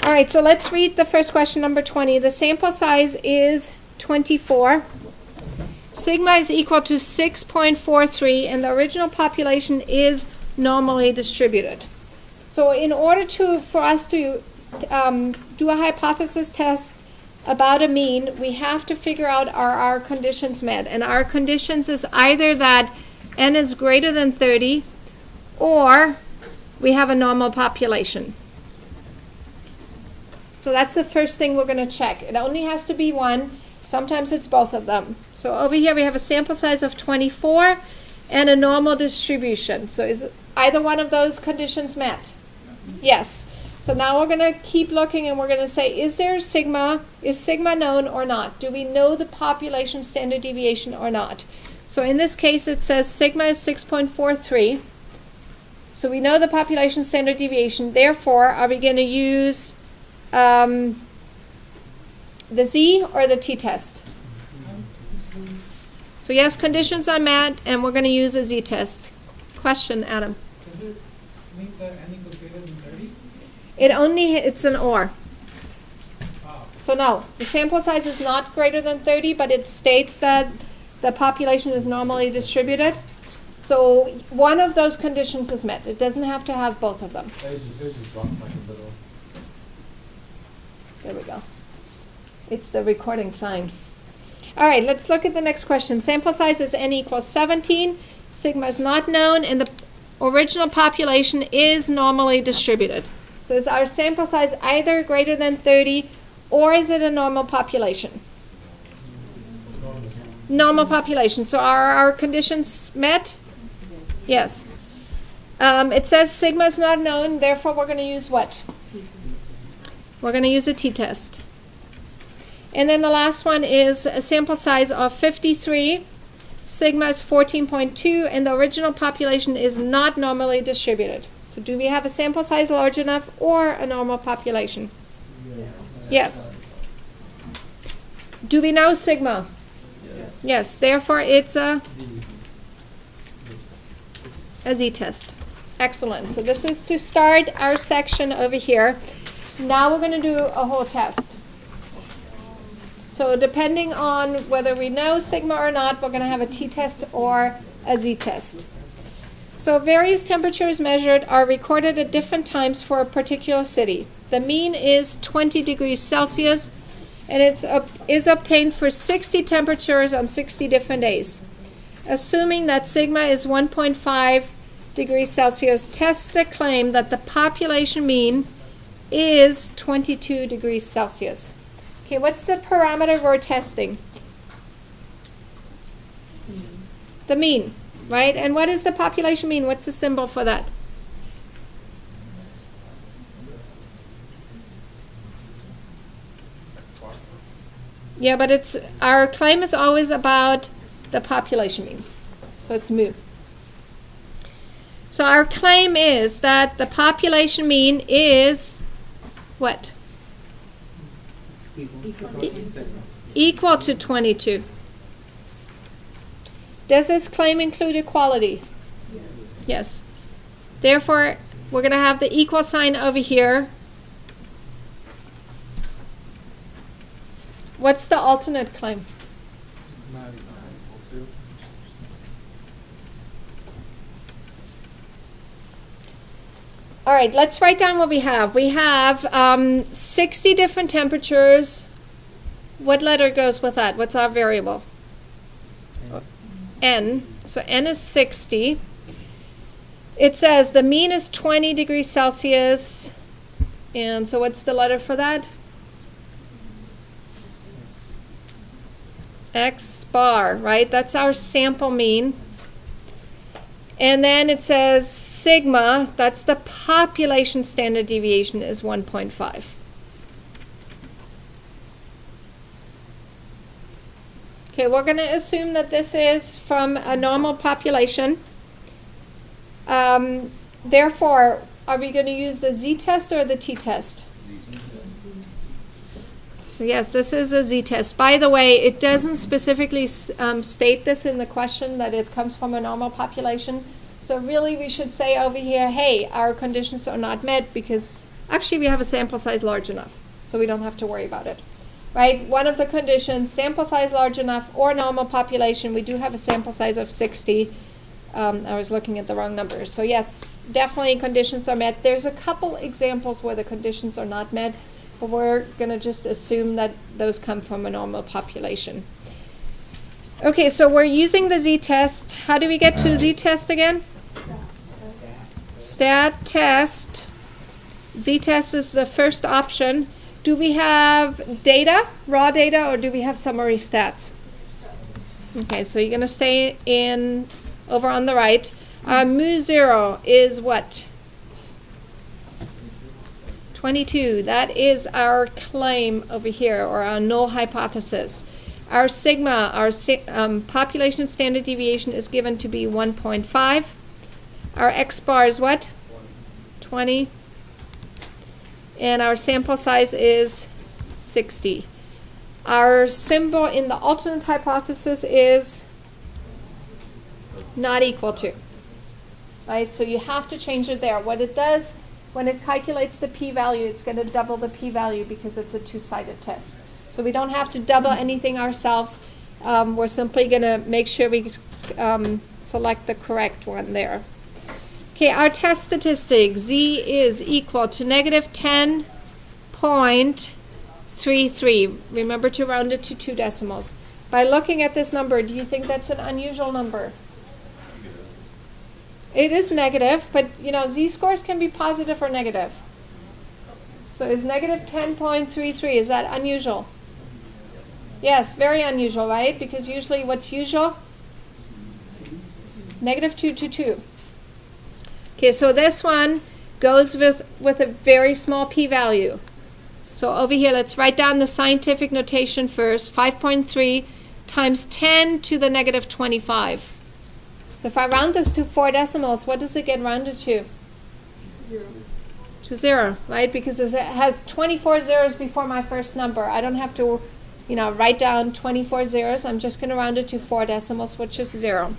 All right, so let's read the first question, number 20. The sample size is 24. Sigma is equal to 6.43, and the original population is normally distributed. So in order for us to do a hypothesis test about a mean, we have to figure out are our conditions met. And our conditions is either that n is greater than 30 or we have a normal population. So that's the first thing we're going to check. It only has to be one. Sometimes it's both of them. So over here we have a sample size of 24 and a normal distribution. So is either one of those conditions met? Yes. So now we're going to keep looking and we're going to say, is there sigma? Is sigma known or not? Do we know the population standard deviation or not? So in this case it says sigma is 6.43. So we know the population standard deviation. Therefore, are we going to use the Z or the t-test? So yes, conditions are met, and we're going to use a Z-test. Question, Adam? Does it mean that n equals greater than 30? It's an or. Oh. So no, the sample size is not greater than 30, but it states that the population is normally distributed. So one of those conditions is met. It doesn't have to have both of them. There we go. It's the recording sign. All right, let's look at the next question. Sample size is n equals 17. Sigma is not known, and the original population is normally distributed. So is our sample size either greater than 30, or is it a normal population? Normal population. So are our conditions met? Yes. It says sigma is not known, therefore we're going to use what? We're going to use a t-test. And then the last one is a sample size of 53. Sigma is 14.2, and the original population is not normally distributed. So do we have a sample size large enough or a normal population? Yes. Do we know sigma? Yes. Therefore, it's a Z-test. Excellent. So this is to start our section over here. Now we're going to do a whole test. So depending on whether we know sigma or not, we're going to have a t-test or a z-test. So various temperatures measured are recorded at different times for a particular city. The mean is 20 degrees Celsius, and it is obtained for 60 temperatures on 60 different days. Assuming that sigma is 1.5 degrees Celsius, test the claim that the population mean is 22 degrees Celsius. Okay, what's the parameter we're testing? The mean, right? And what is the population mean? What's the symbol for that? Yeah, but it's our claim is always about the population mean. So it's mu. So our claim is that the population mean is what? Equal to 22. Does this claim include equality? Yes. Therefore, we're going to have the equal sign over here. What's the alternate claim? All right, let's write down what we have. We have 60 different temperatures. What letter goes with that? What's our variable? N. So N is 60. It says the mean is 20 degrees Celsius. And so what's the letter for that? X bar, right? That's our sample mean. And then it says sigma, that's the population standard deviation, is 1.5. Okay, we're going to assume that this is from a normal population. Therefore, are we going to use the z-test or the t-test? So yes, this is a z-test. By the way, it doesn't specifically state this in the question that it comes from a normal population. So really we should say over here, hey, our conditions are not met because Actually, we have a sample size large enough, so we don't have to worry about it. Right? One of the conditions, sample size large enough or normal population, we do have a sample size of 60. I was looking at the wrong numbers. So yes, definitely conditions are met. There's a couple examples where the conditions are not met, but we're going to just assume that those come from a normal population. Okay, so we're using the z-test. How do we get to z-test again? Stat test. Z-test is the first option. Do we have data, raw data, or do we have summary stats? Okay, so you're going to stay in over on the right. Mu0 is what? 22. That is our claim over here, or our null hypothesis. Our sigma, our population standard deviation, is given to be 1.5. Our x bar is what? 20. And our sample size is 60. Our symbol in the alternate hypothesis is not equal to. Right? So you have to change it there. What it does, when it calculates the p-value, it's going to double the p-value because it's a two-sided test. So we don't have to double anything ourselves. We're simply going to make sure we select the correct one there. Okay, our test statistic, z is equal to negative 10.33. Remember to round it to 2 decimals. By looking at this number, do you think that's an unusual number? It is negative, but you know, z-scores can be positive or negative. So is negative 10.33, is that unusual? Yes, very unusual, right? Because usually what's usual? Negative 2 to 2. Okay, so this one goes with a very small p-value. So over here, let's write down the scientific notation first. 5.3 times 10 to the negative 25. So if I round this to 4 decimals, what does it get rounded to? 0. To 0, right? Because it has 24 zeros before my first number. I don't have to, you know, write down 24 zeros. I'm just going to round it to 4 decimals, which is 0.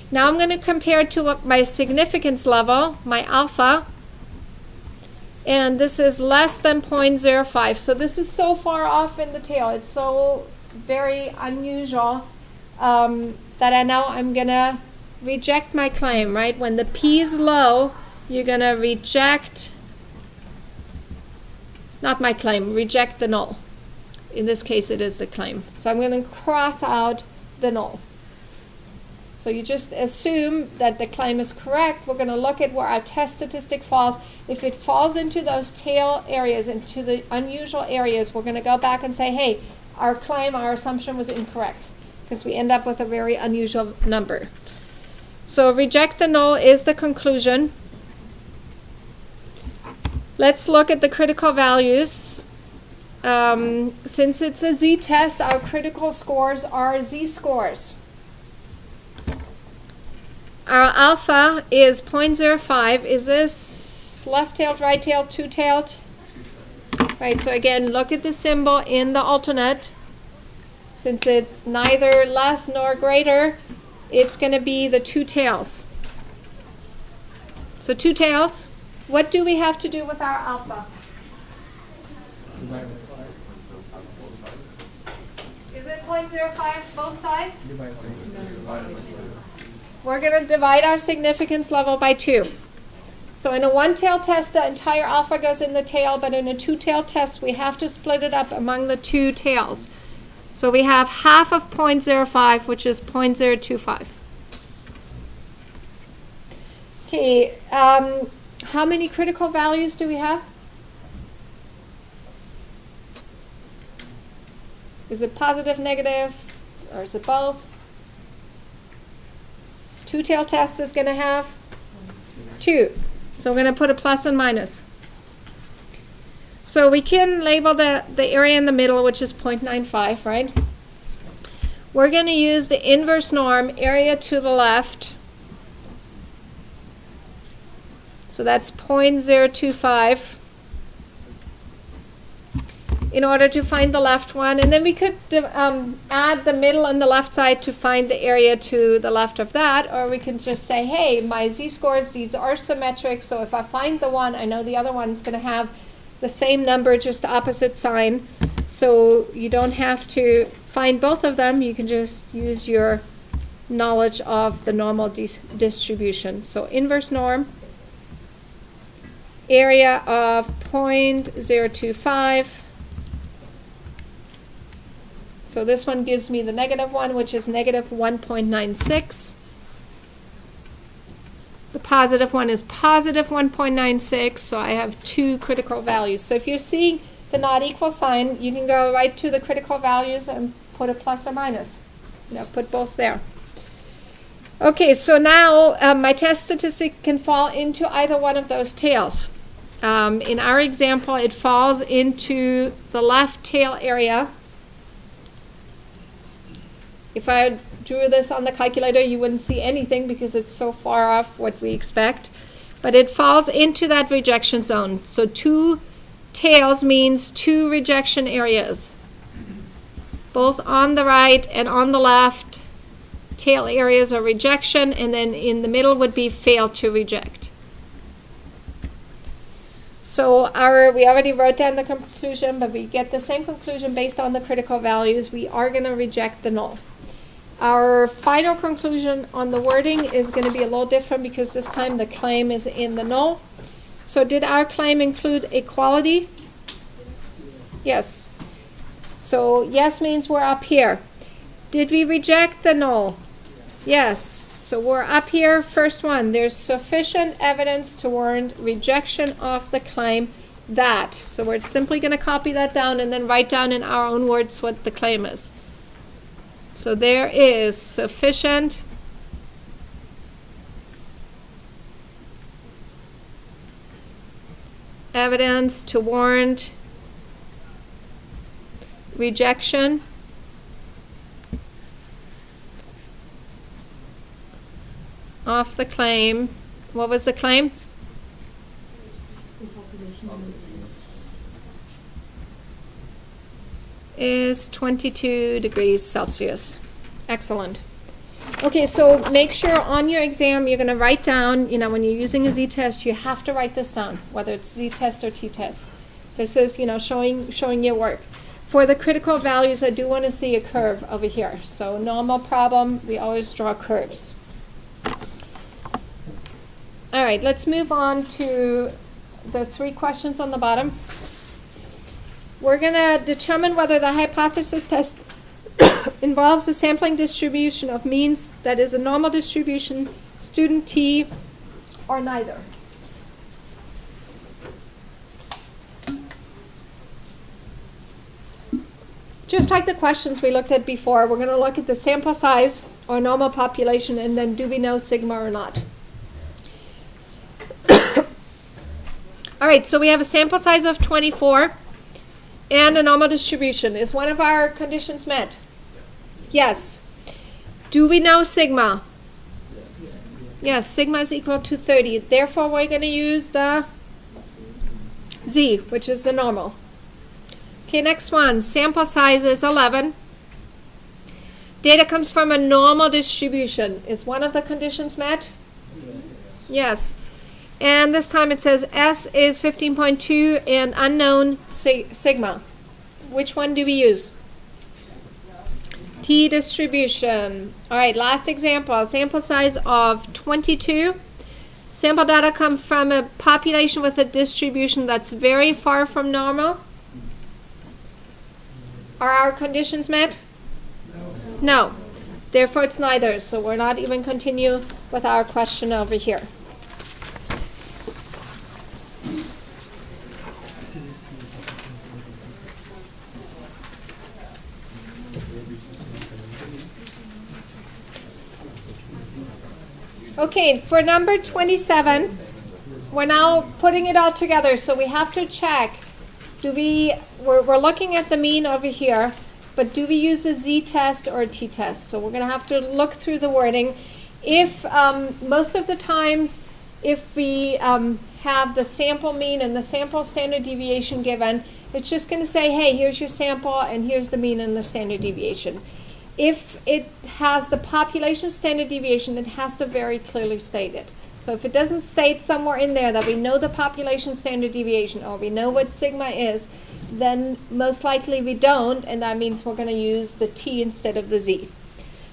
Now I'm going to compare it to what my significance level, my alpha, and this is less than 0.05. So this is so far off in the tail. It's so very unusual that I know I'm going to reject my claim, right? When the p is low, you're going to reject, not my claim, reject the null. In this case, it is the claim. So I'm going to cross out the null. So you just assume that the claim is correct. We're going to look at where our test statistic falls. If it falls into those tail areas, into the unusual areas, we're going to go back and say, hey, our claim, our assumption was incorrect, because we end up with a very unusual number. So reject the null is the conclusion. Let's look at the critical values. Since it's a z-test, our critical scores are z-scores. Our alpha is 0.05. Is this left-tailed, right-tailed, two-tailed? Right, so again, look at the symbol in the alternate. Since it's neither less nor greater, it's going to be the two tails. So two tails. What do we have to do with our alpha? Is it 0.05 both sides? We're going to divide our significance level by 2. So in a one-tailed test, the entire alpha goes in the tail, but in a two-tailed test, we have to split it up among the two tails. So we have half of 0.05, which is 0.025. Okay, how many critical values do we have? Is it positive, negative, or is it both? Two-tail test is going to have 2. So we're going to put a plus and minus. So we can label the area in the middle, which is 0.95, right? We're going to use the inverse norm, area to the left. So that's 0.025. in order to find the left one. And then we could add the middle and the left side to find the area to the left of that. Or we can just say, hey, my z-scores, these are symmetric. So if I find the one, I know the other one's going to have the same number, just opposite sign. So you don't have to find both of them. You can just use your knowledge of the normal distribution. So inverse norm, area of 0.025. So this one gives me the negative one, which is negative 1.96. The positive one is positive 1.96, so I have two critical values. So if you're seeing the not equal sign, you can go right to the critical values and put a plus or minus. Put both there. Okay, so now my test statistic can fall into either one of those tails. In our example, it falls into the left tail area. If I drew this on the calculator, you wouldn't see anything because it's so far off what we expect. But it falls into that rejection zone. So 2 tails means 2 rejection areas. Both on the right and on the left, tail areas are rejection, and then in the middle would be fail to reject. So we already wrote down the conclusion, but we get the same conclusion based on the critical values. We are going to reject the null. Our final conclusion on the wording is going to be a little different because this time the claim is in the null. So did our claim include equality? Yes. So yes means we're up here. Did we reject the null? Yes. So we're up here, first one. There's sufficient evidence to warrant rejection of the claim that. So we're simply going to copy that down and then write down in our own words what the claim is. So there is sufficient evidence to warrant rejection of the claim. What was the claim? Is 22 degrees Celsius. Excellent. Okay, so make sure on your exam you're going to write down, when you're using a z-test, you have to write this down, whether it's z-test or t-test. This is, showing your work. For the critical values, I do want to see a curve over here. So normal problem, we always draw curves. All right, let's move on to the 3 questions on the bottom. We're going to determine whether the hypothesis test involves a sampling distribution of means that is a normal distribution, student T, or neither. Just like the questions we looked at before, we're going to look at the sample size or normal population, and then do we know sigma or not. All right, so we have a sample size of 24. And a normal distribution. Is one of our conditions met? Yes. Do we know sigma? Yes, sigma is equal to 30. Therefore, we're going to use the z, which is the normal. Okay, next one. Sample size is 11. Data comes from a normal distribution. Is one of the conditions met? Yes. And this time it says S is 15.2 and unknown sigma. Which one do we use? T distribution. All right, last example. Sample size of 22. Sample data come from a population with a distribution that's very far from normal. Are our conditions met? No. Therefore, it's neither. So we're not even continue with our question over here. Okay, for number 27, we're now putting it all together, so we have to check. We're looking at the mean over here, but do we use a z-test or a t-test? So we're going to have to look through the wording. If most of the times, if we have the sample mean and the sample standard deviation given, it's just going to say, hey, here's your sample and here's the mean and the standard deviation. If it has the population standard deviation, it has to very clearly state it. So if it doesn't state somewhere in there that we know the population standard deviation or we know what sigma is, then most likely we don't, and that means we're going to use the t instead of the z.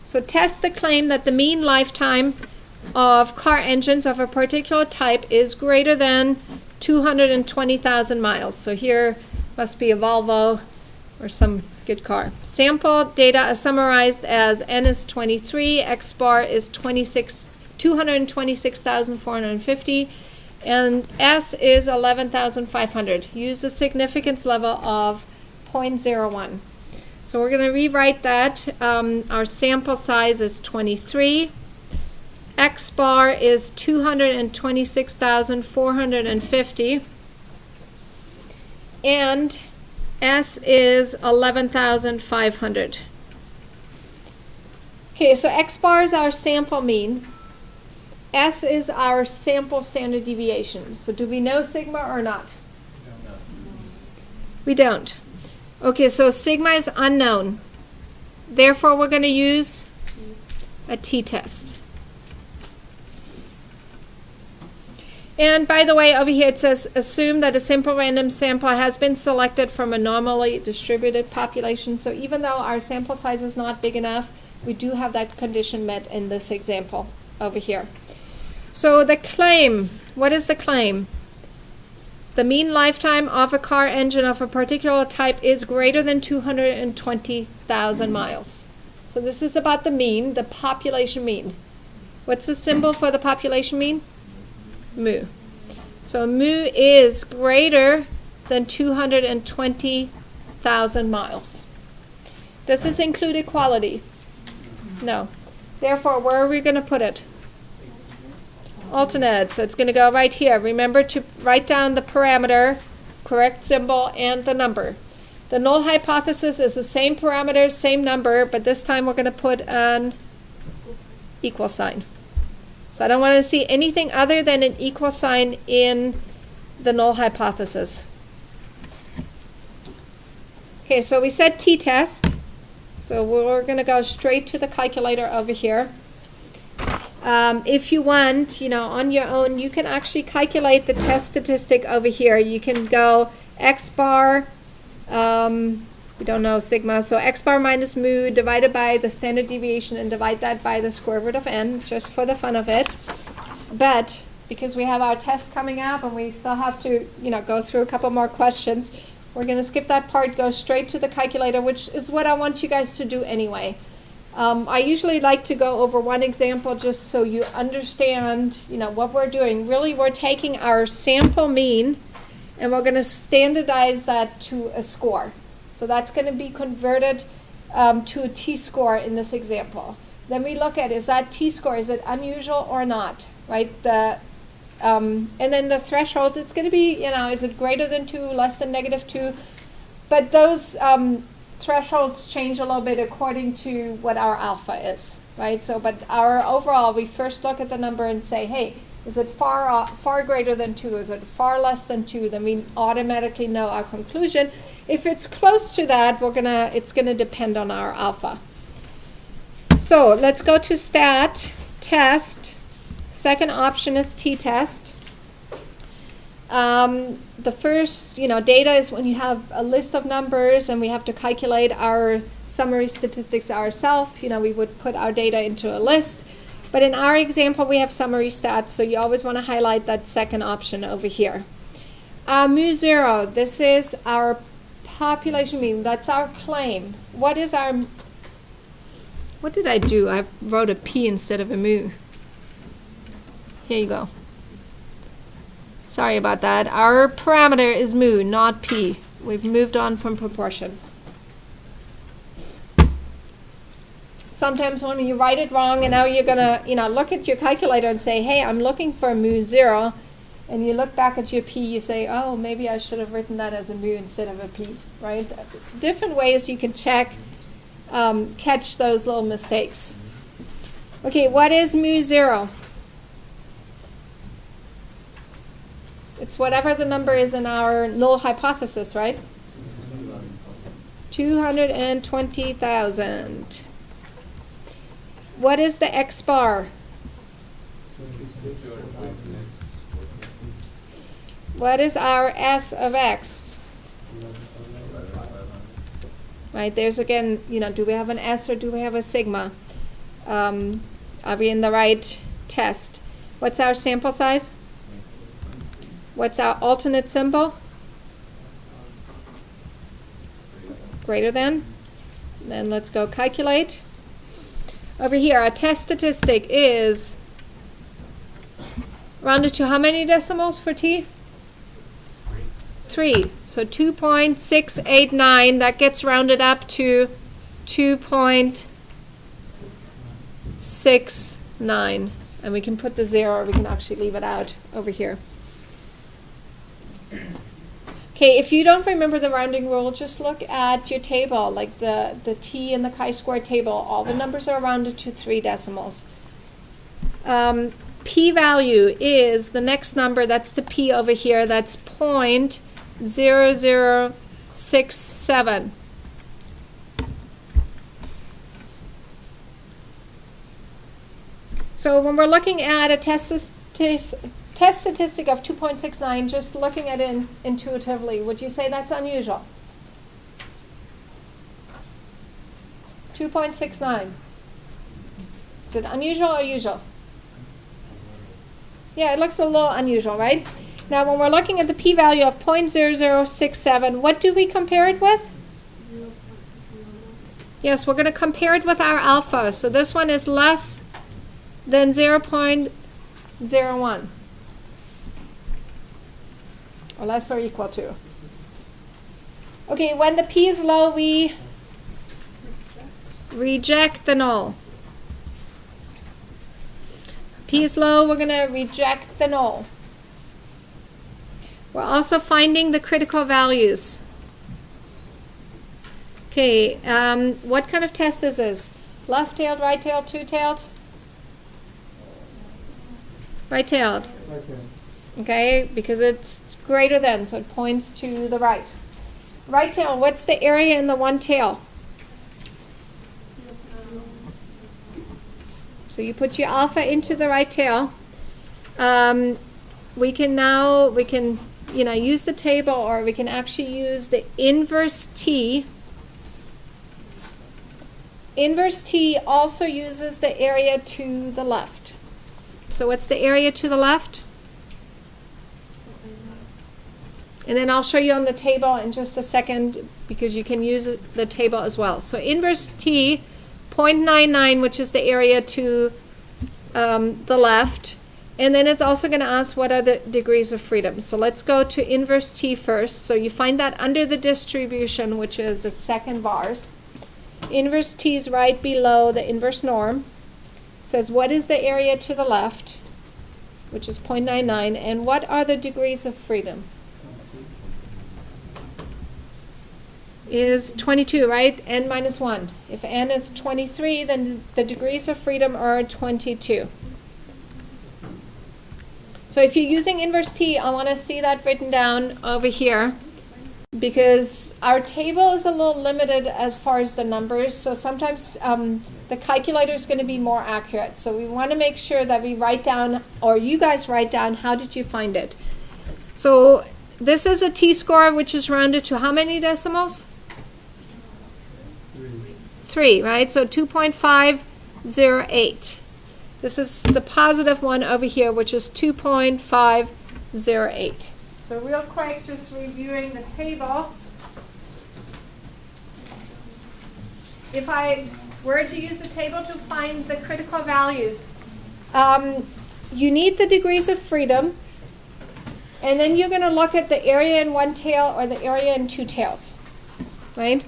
So test the claim that the mean lifetime of car engines of a particular type is greater than 220,000 miles. So here must be a Volvo or some good car. Sample data is summarized as n is 23, x bar is 226,450, and s is 11,500. Use the significance level of 0.01. So we're going to rewrite that. Our sample size is 23. X bar is 226,450. And S is 11,500. Okay, so X bar is our sample mean. S is our sample standard deviation. So do we know sigma or not? We don't. Okay, so sigma is unknown. Therefore, we're going to use a t-test. And by the way, over here it says, assume that a simple random sample has been selected from a normally distributed population. So even though our sample size is not big enough, we do have that condition met in this example over here. So the claim, what is the claim? The mean lifetime of a car engine of a particular type is greater than 220,000 miles. So this is about the mean, the population mean. What's the symbol for the population mean? Mu. So mu is greater than 220,000 miles. Does this include equality? No. Therefore, where are we going to put it? Alternate. So it's going to go right here. Remember to write down the parameter, correct symbol, and the number. The null hypothesis is the same parameter, same number, but this time we're going to put an equal sign. So I don't want to see anything other than an equal sign in the null hypothesis. Okay, so we said t-test. So we're going to go straight to the calculator over here. If you want, on your own, you can actually calculate the test statistic over here. You can go x bar, we don't know sigma, so x bar minus mu divided by the standard deviation and divide that by the square root of n, just for the fun of it. But because we have our test coming up and we still have to, go through a couple more questions, we're going to skip that part, go straight to the calculator, which is what I want you guys to do anyway. I usually like to go over one example just so you understand, what we're doing. Really, we're taking our sample mean and we're going to standardize that to a score. So that's going to be converted to a t-score in this example. Then we look at, is that t-score, is it unusual or not, right? And then the thresholds, it's going to be, is it greater than 2, less than -2? But those thresholds change a little bit according to what our alpha is, right? So, but our overall, we first look at the number and say, hey, is it far greater than 2? Is it far less than 2? Then we automatically know our conclusion. If it's close to that, it's gonna depend on our alpha. So let's go to stat, test. Second option is t-test. The first, data is when you have a list of numbers and we have to calculate our summary statistics ourselves. We would put our data into a list. But in our example, we have summary stats, so you always want to highlight that second option over here. Mu0, this is our population mean. That's our claim. What did I do? I wrote a P instead of a mu. Here you go. Sorry about that. Our parameter is mu, not P. We've moved on from proportions. Sometimes when you write it wrong and now you're gonna, look at your calculator and say, hey, I'm looking for mu0, and you look back at your P, you say, oh, maybe I should have written that as a mu instead of a P, right? Different ways you can catch those little mistakes. Okay, what is mu0? It's whatever the number is in our null hypothesis, right? 220,000. What is the x bar? What is our S of x? Right, there's again, do we have an S or do we have a sigma? Are we in the right test? What's our sample size? What's our alternate symbol? Greater than? Then let's go calculate. Over here, our test statistic is rounded to how many decimals for t? 3. So 2.689, that gets rounded up to 2.69. And we can put the 0, or we can actually leave it out over here. Okay, if you don't remember the rounding rule, just look at your table, like the t and the chi-square table. All the numbers are rounded to 3 decimals. P-value is the next number, that's the p over here, that's 0.0067. So when we're looking at a test statistic of 2.69, just looking at it intuitively, would you say that's unusual? 2.69. Is it unusual or usual? Yeah, it looks a little unusual, right? Now, when we're looking at the p-value of 0.0067, what do we compare it with? Yes, we're going to compare it with our alpha. So this one is less than 0.01. Or less or equal to. Okay, when the p is low, we reject the null. P is low, we're going to reject the null. We're also finding the critical values. Okay, what kind of test is this? Left-tailed, right-tailed, two-tailed? Right-tailed. Okay, because it's greater than, so it points to the right. Right tail, what's the area in the one tail? So you put your alpha into the right tail. We can use the table, or we can actually use the inverse t. Inverse t also uses the area to the left. So what's the area to the left? And then I'll show you on the table in just a second, because you can use the table as well. So inverse t, 0.99, which is the area to the left. And then it's also going to ask what are the degrees of freedom. So let's go to inverse t first. So you find that under the distribution, which is the second bars. Inverse t is right below the inverse norm. It says what is the area to the left, which is 0.99, and what are the degrees of freedom? Is 22, right? N minus 1. If n is 23, then the degrees of freedom are 22. So if you're using inverse t, I want to see that written down over here, because our table is a little limited as far as the numbers, so sometimes the calculator is going to be more accurate. So we want to make sure that we write down, or you guys write down, how did you find it? So this is a t-score, which is rounded to how many decimals? 3, right? So 2.508. This is the positive one over here, which is 2.508. So real quick, just reviewing the table. If I were to use the table to find the critical values, you need the degrees of freedom, and then you're going to look at the area in one tail or the area in two tails, right?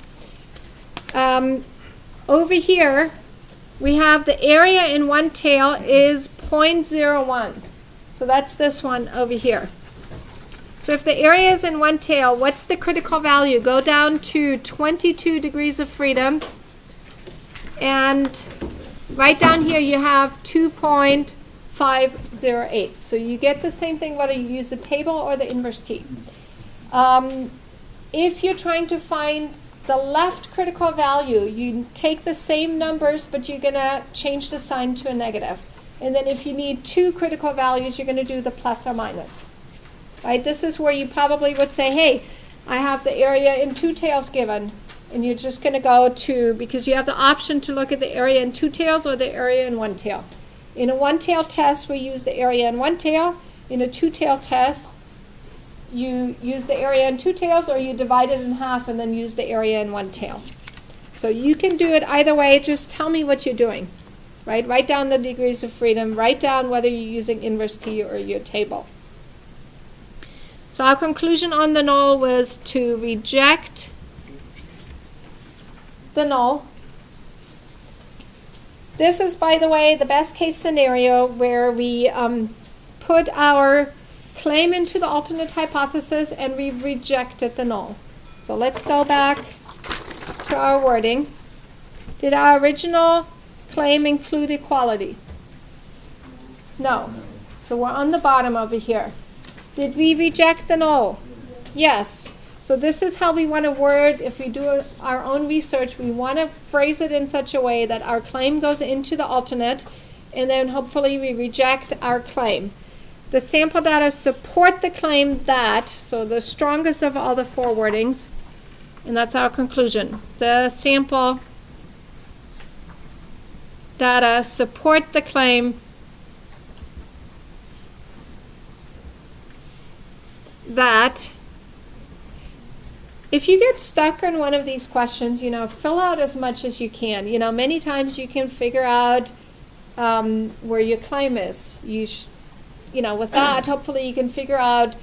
Over here, we have the area in one tail is 0.01. So that's this one over here. So if the area is in one tail, what's the critical value? Go down to 22 degrees of freedom. And right down here you have 2.508. 0.508. So you get the same thing whether you use the table or the inverse t. If you're trying to find the left critical value, you take the same numbers, but you're going to change the sign to a negative. And then if you need two critical values, you're going to do the plus or minus. Right? This is where you probably would say, hey, I have the area in two tails given. And you're just going to go to, because you have the option to look at the area in two tails or the area in one tail. In a one-tail test, we use the area in one tail. In a two-tail test, you use the area in two tails, or you divide it in half and then use the area in one tail. So you can do it either way. Just tell me what you're doing. Right? Write down the degrees of freedom. Write down whether you're using inverse t or your table. So our conclusion on the null was to reject the null. This is, by the way, the best case scenario where we put our claim into the alternate hypothesis and we rejected the null. So let's go back to our wording. Did our original claim include equality? No. So we're on the bottom over here. Did we reject the null? Yes. So this is how we want to word, if we do our own research, we want to phrase it in such a way that our claim goes into the alternate, and then hopefully we reject our claim. The sample data support the claim that, so the strongest of all the four wordings, and that's our conclusion. The sample data support the claim that. If you get stuck on one of these questions, fill out as much as you can. Many times you can figure out where your claim is. With that, hopefully you can figure out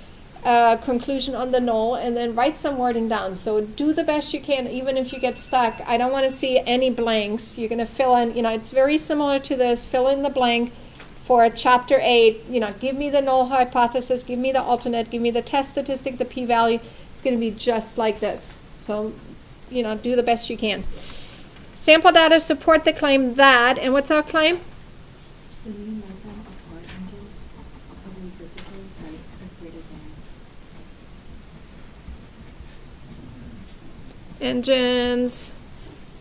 a conclusion on the null and then write some wording down. So do the best you can, even if you get stuck. I don't want to see any blanks. You're going to fill in, it's very similar to this. Fill in the blank for chapter 8. Give me the null hypothesis, give me the alternate, give me the test statistic, the p-value. It's going to be just like this. So, do the best you can. Sample data support the claim that, and what's our claim? Engines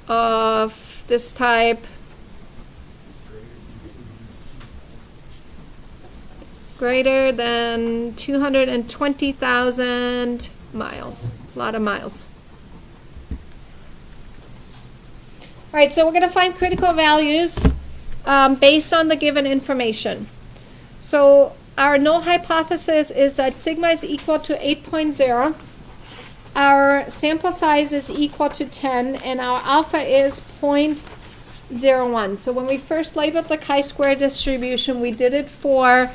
of this type greater than 220,000 miles. A lot of miles. All right, so we're going to find critical values based on the given information. So our null hypothesis is that sigma is equal to 8.0. Our sample size is equal to 10, and our alpha is 0.01. So when we first labeled the chi-square distribution, we did it for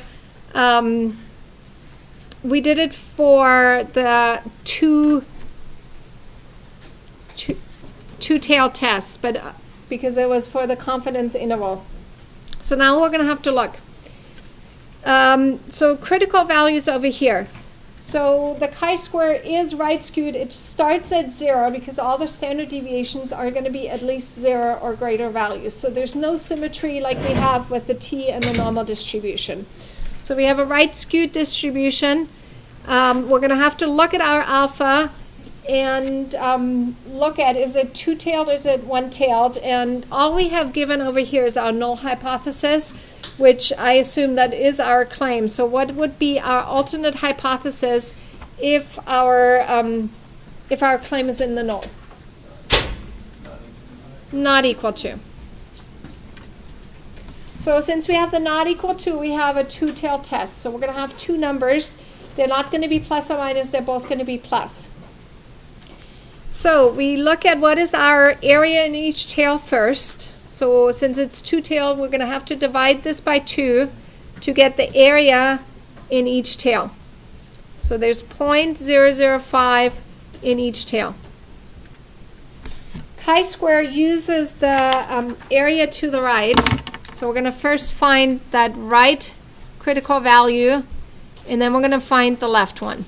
the two-tail tests, but because it was for the confidence interval. So now we're going to have to look. So critical values over here. So the chi-square is right skewed. It starts at 0 because all the standard deviations are going to be at least 0 or greater values. So there's no symmetry like we have with the t and the normal distribution. So we have a right skewed distribution. We're going to have to look at our alpha and look at, is it two-tailed, is it one-tailed? And all we have given over here is our null hypothesis, which I assume that is our claim. So what would be our alternate hypothesis if our claim is in the null? Not equal to. So since we have the not equal to, we have a two-tailed test. So we're going to have two numbers. They're not going to be plus or minus. They're both going to be plus. So we look at what is our area in each tail first. So since it's two-tailed, we're going to have to divide this by 2 to get the area in each tail. So there's 0.005 in each tail. Chi-square uses the area to the right. So we're going to first find that right critical value, and then we're going to find the left one.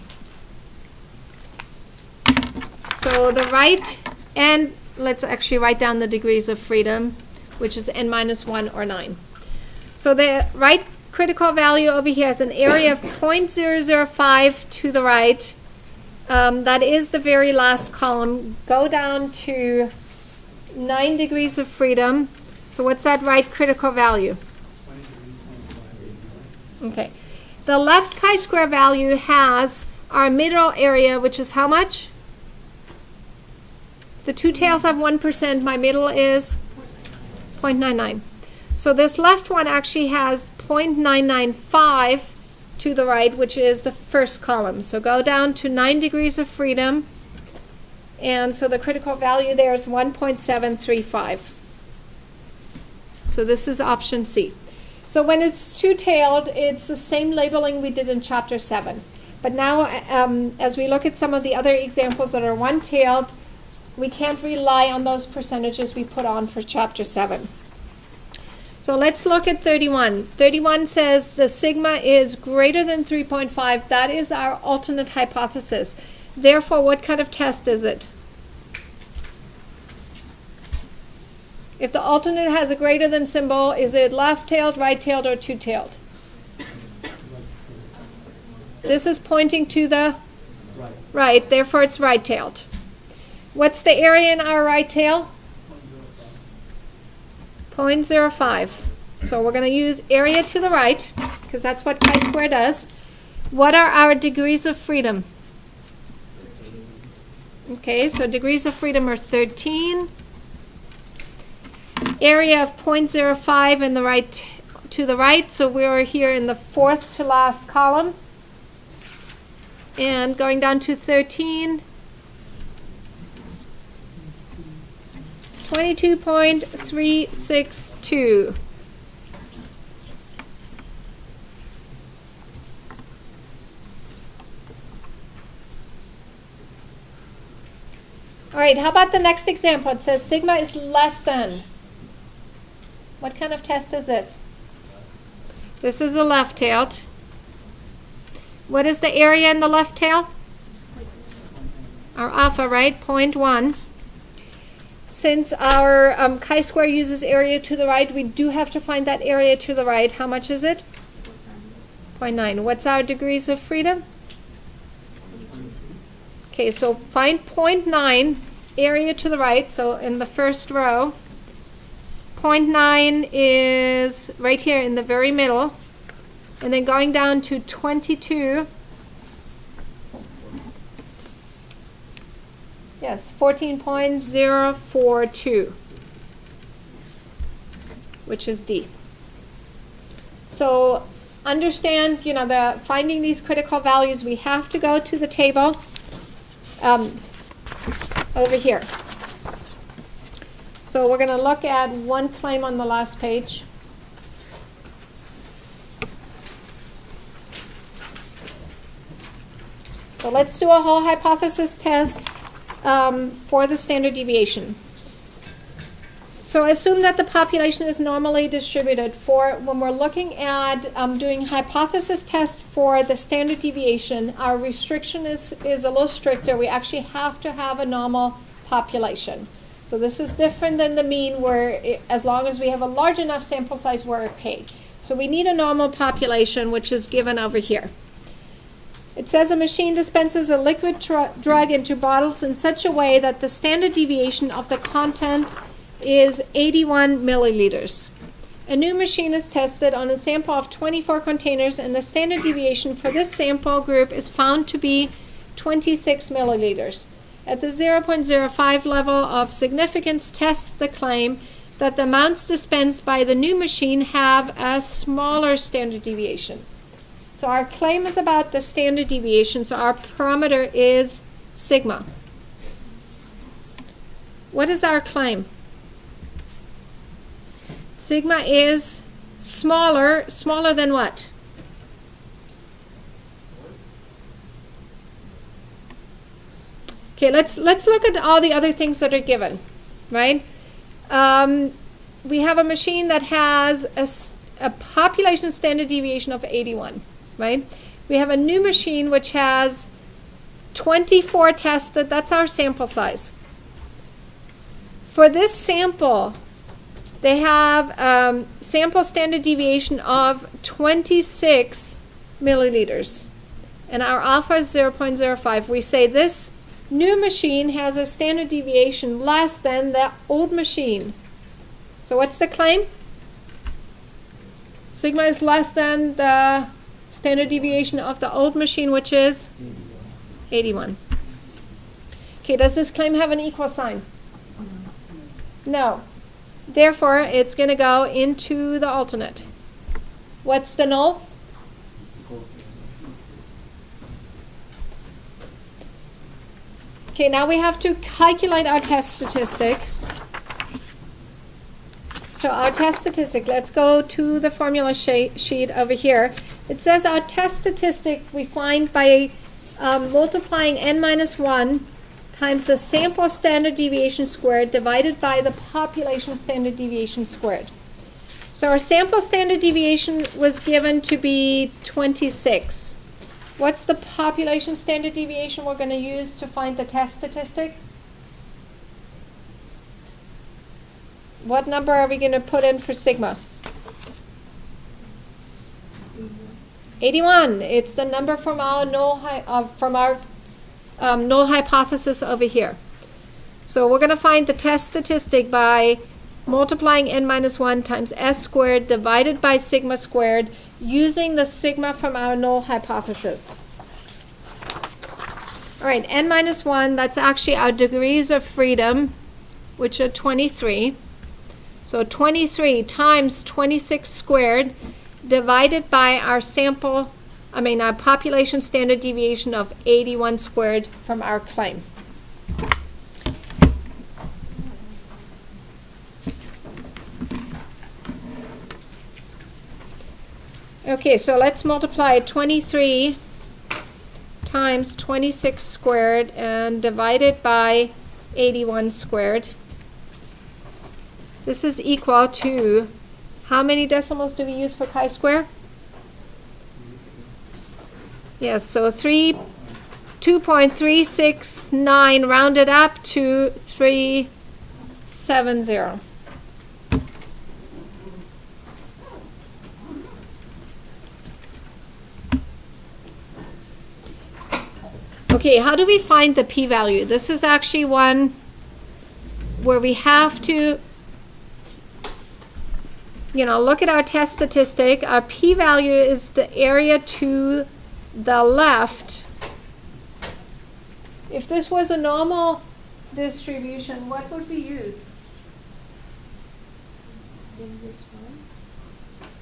So the right, and let's actually write down the degrees of freedom, which is n-1 or 9. So the right critical value over here is an area of 0.005 to the right. That is the very last column. Go down to 9 degrees of freedom. So what's that right critical value? Okay. The left chi-square value has our middle area, which is how much? The two tails have 1%. My middle is 0.99. So this left one actually has 0.995 to the right, which is the first column. So go down to 9 degrees of freedom. And so the critical value there is 1.735. So this is option C. So when it's two-tailed, it's the same labeling we did in chapter 7. But now, as we look at some of the other examples that are one-tailed, we can't rely on those percentages we put on for chapter 7. So let's look at 31. 31 says the sigma is greater than 3.5. That is our alternate hypothesis. Therefore, what kind of test is it? If the alternate has a greater than symbol, is it left-tailed, right-tailed, or two-tailed? This is pointing to the right, therefore it's right-tailed. What's the area in our right tail? 0.05. So we're going to use area to the right, because that's what chi-square does. What are our degrees of freedom? Okay, so degrees of freedom are 13. Area of 0.05 in the right to the right, so we're here in the fourth to last column. And going down to 13, 22.362. All right, how about the next example? It says sigma is less than. What kind of test is this? This is a left-tailed. What is the area in the left tail? Our alpha, right? 0.1. Since our chi-square uses area to the right, we do have to find that area to the right. How much is it? 0.9. What's our degrees of freedom? Okay, so find 0.9 area to the right, so in the first row. 0.9 is right here in the very middle. And then going down to 22. Yes, 14.042, which is D. So understand, the finding these critical values, we have to go to the table over here. So we're going to look at one claim on the last page. So let's do a whole hypothesis test for the standard deviation. So assume that the population is normally distributed. For when we're looking at doing hypothesis tests for the standard deviation, our restriction is a little stricter. We actually have to have a normal population. So this is different than the mean, where as long as we have a large enough sample size, we're okay. So we need a normal population, which is given over here. It says a machine dispenses a liquid drug into bottles in such a way that the standard deviation of the content is 81 milliliters. A new machine is tested on a sample of 24 containers, and the standard deviation for this sample group is found to be 26 milliliters. At the 0.05 level of significance, test the claim that the amounts dispensed by the new machine have a smaller standard deviation. So our claim is about the standard deviation, so our parameter is sigma. What is our claim? Sigma is smaller than what? Okay, let's look at all the other things that are given, right? We have a machine that has a population standard deviation of 81, right? We have a new machine which has 24 tested. That's our sample size. For this sample, they have sample standard deviation of 26 milliliters. And our alpha is 0.05. We say this new machine has a standard deviation less than the old machine. So what's the claim? Sigma is less than the standard deviation of the old machine, which is 81. Okay, does this claim have an equal sign? No. Therefore, it's going to go into the alternate. What's the null? Okay, now we have to calculate our test statistic. So our test statistic, let's go to the formula sheet over here. It says our test statistic we find by multiplying n minus 1 times the sample standard deviation squared divided by the population standard deviation squared. So our sample standard deviation was given to be 26. What's the population standard deviation we're going to use to find the test statistic? What number are we going to put in for sigma? 81. It's the number from our null hypothesis over here. So we're going to find the test statistic by multiplying n minus 1 times s squared divided by sigma squared using the sigma from our null hypothesis. All right, n minus 1, that's actually our degrees of freedom, which are 23. So 23 times 26 squared divided by our our population standard deviation of 81 squared from our claim. Okay, so let's multiply 23 times 26 squared and divide it by 81 squared. This is equal to, how many decimals do we use for chi-square? Yes, so 2.369 rounded up to 370. Okay, how do we find the p-value? This is actually one where we have to, look at our test statistic. Our p-value is the area to the left. If this was a normal distribution, what would we use?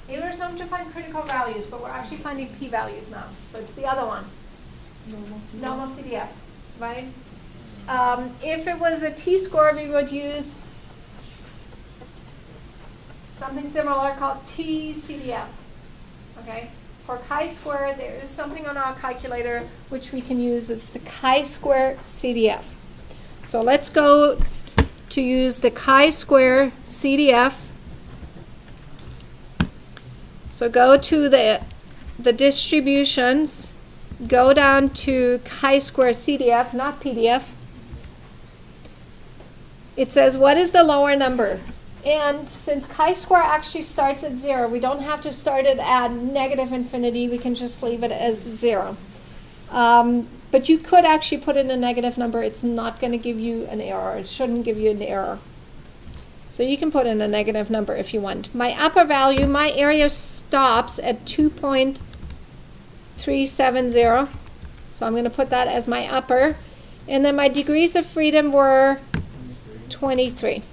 Euler's norm to find critical values, but we're actually finding p-values now. So it's the other one. Normal CDF, right? If it was a t-score, we would use something similar called t-CDF, okay? For chi-square, there is something on our calculator which we can use. It's the chi-square CDF. So let's go to use the chi-square CDF. So go to the distributions. Go down to chi-square CDF, not PDF. It says, what is the lower number? And since chi-square actually starts at 0, we don't have to start it at negative infinity. We can just leave it as 0. But you could actually put in a negative number. It's not going to give you an error. It shouldn't give you an error. So you can put in a negative number if you want. My upper value, my area stops at 2.370. So I'm going to put that as my upper. And then my degrees of freedom were 23.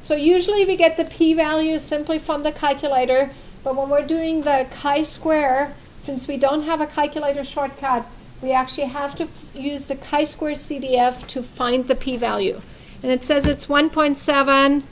So usually we get the p-value simply from the calculator, but when we're doing the chi-square, since we don't have a calculator shortcut, we actually have to use the chi-square CDF to find the p-value. And it says it's 1.7,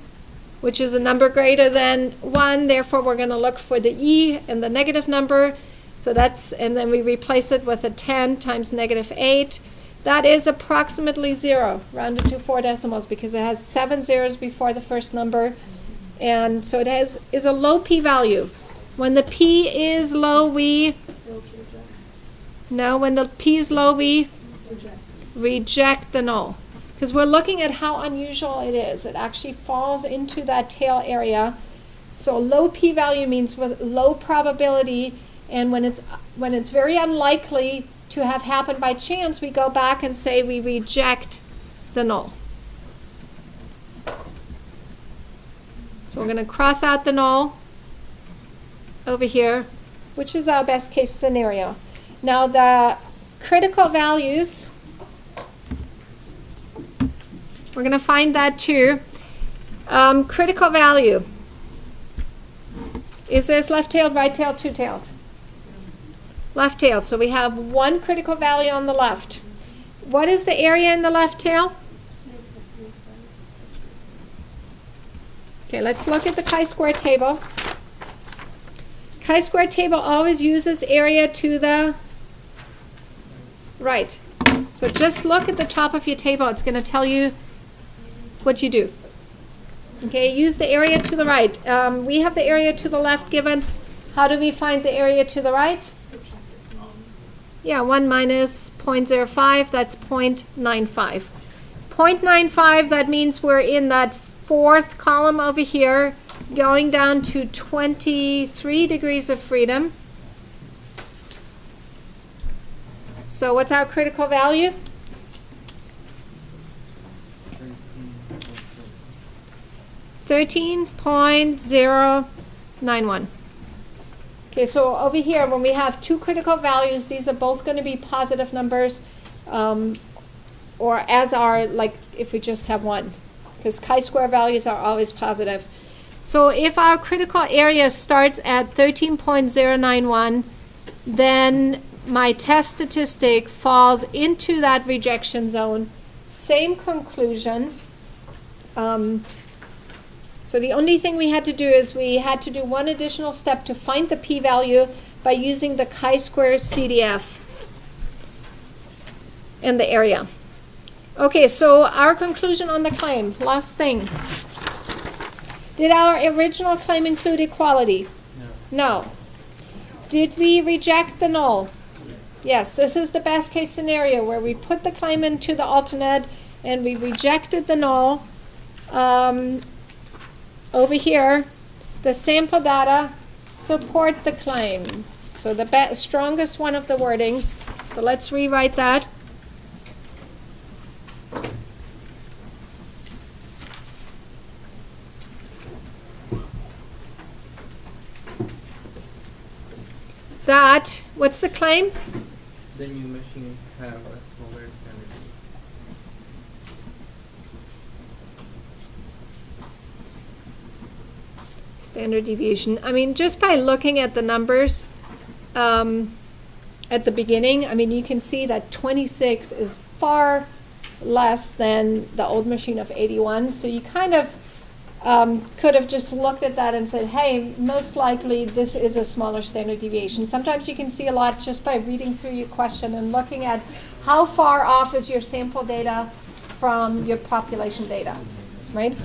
which is a number greater than 1, therefore we're going to look for the e and the negative number. So that's, and then we replace it with a 10 times negative 8. That is approximately 0, rounded to 4 decimals, because it has 7 zeros before the first number. And so it is a low p-value. When the p is low, when the p is low, we reject the null. because we're looking at how unusual it is. It actually falls into that tail area. So low p-value means with low probability, and when it's very unlikely to have happened by chance, we go back and say we reject the null. So we're going to cross out the null over here, which is our best case scenario. Now the critical values, we're going to find that too. Critical value. Is this left-tailed, right-tailed, two-tailed? Left-tailed. So we have one critical value on the left. What is the area in the left tail? Okay, let's look at the chi-square table. Chi-square table always uses area to the right. So just look at the top of your table. It's going to tell you what you do. Okay, use the area to the right. We have the area to the left given. How do we find the area to the right? Yeah, 1 minus 0.05, that's 0.95. 0.95, that means we're in that fourth column over here, going down to 23 degrees of freedom. So what's our critical value? 13.091. Okay, so over here, when we have two critical values, these are both going to be positive numbers, or as are, like, if we just have one, because chi-square values are always positive. So if our critical area starts at 13.091, then my test statistic falls into that rejection zone. Same conclusion. So the only thing we had to do is we had to do one additional step to find the p-value by using the chi-square CDF and the area. Okay, so our conclusion on the claim, last thing. Did our original claim include equality? No. Did we reject the null? Yes, this is the best case scenario where we put the claim into the alternate and we rejected the null. Over here, the sample data support the claim. So the strongest one of the wordings. So let's rewrite that. That, what's the claim? The new machine have a smaller standard. Standard deviation. I mean, just by looking at the numbers at the beginning, I mean, you can see that 26 is far less than the old machine of 81. So you kind of could have just looked at that and said, hey, most likely this is a smaller standard deviation. Sometimes you can see a lot just by reading through your question and looking at how far off is your sample data from your population data, right?